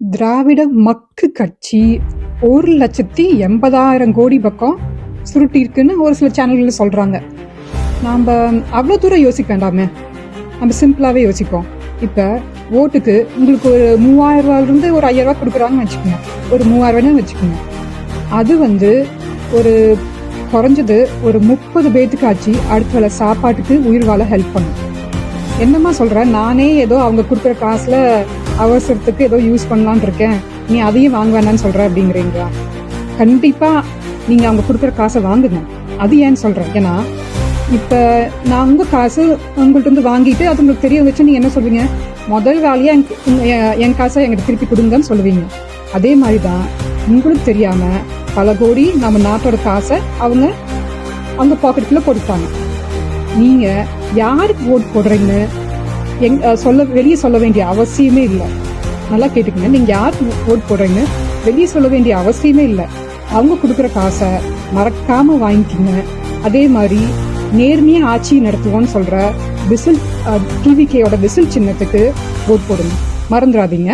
திராவிட மக்கு கட்சி 1,80,000 கோடி பக்கம் சுருட்டியிருக்குன்னு ஒரு சில சேனல்களில் சொல்கிறாங்க. நாம் அவ்வளோ தூரம் யோசிக்க வேண்டாமே, நம்ம சிம்பிளாகவே யோசிப்போம். இப்போ ஓட்டுக்கு உங்களுக்கு ஒரு 3,000 ரூபாயிலிருந்து ஒரு 5,000 ரூபா கொடுக்குறாங்கன்னு வச்சுக்கோங்க, ஒரு 3,000 ரூபாய்னு வச்சுக்கோங்க. அது ஒரு குறைஞ்சது ஒரு 30 பேத்துக்கு ஆச்சு அடுத்த வேலை சாப்பாட்டுக்கு உயிர் வாழ ஹெல்ப் பண்ணும். என்னம்மா சொல்கிறேன், நானே ஏதோ அவங்க கொடுக்குற காசில் அவசரத்துக்கு ஏதோ யூஸ் பண்ணலான் இருக்கேன், நீ அதையும் வாங்க வேணான்னு சொல்கிற அப்படிங்கிறீங்களா? கண்டிப்பாக நீங்கள் அவங்க கொடுக்குற காசை வாங்குங்க. அது ஏன்னு சொல்கிறேன், ஏன்னா இப்போ நான் உங்கள் காசு உங்கள்கிட்ட இருந்து வாங்கிட்டு அது உங்களுக்கு தெரிய வச்சு நீங்கள் என்ன சொல்வீங்க, முதல் வேலையாக என் காசை எங்கிட்ட திருப்பி கொடுங்கன்னு சொல்லுவீங்க. அதே மாதிரி தான் உங்களுக்கு தெரியாமல் பல கோடி நம்ம நாட்டோட காசை அவங்க பாக்கெட்டுக்குள்ளே போட்டுட்டாங்க. நீங்கள் யாருக்கு ஓட் போடுறீங்கன்னு வெளியே சொல்ல வேண்டிய அவசியமே இல்லை. நல்லா கேட்டுக்கங்க, நீங்கள் யாருக்கு ஓட் போடுறீங்கன்னு வெளியே சொல்ல வேண்டிய அவசியமே இல்லை. அவங்க கொடுக்குற காசை மறக்காம வாங்கிக்கிங்க. அதே மாதிரி நேர்மையாக ஆட்சி நடத்துவோன்னு சொல்ற விசில் டிவிகேயோட விசில் சின்னத்துக்கு ஓட் போடுங்க, மறந்துடாதீங்க.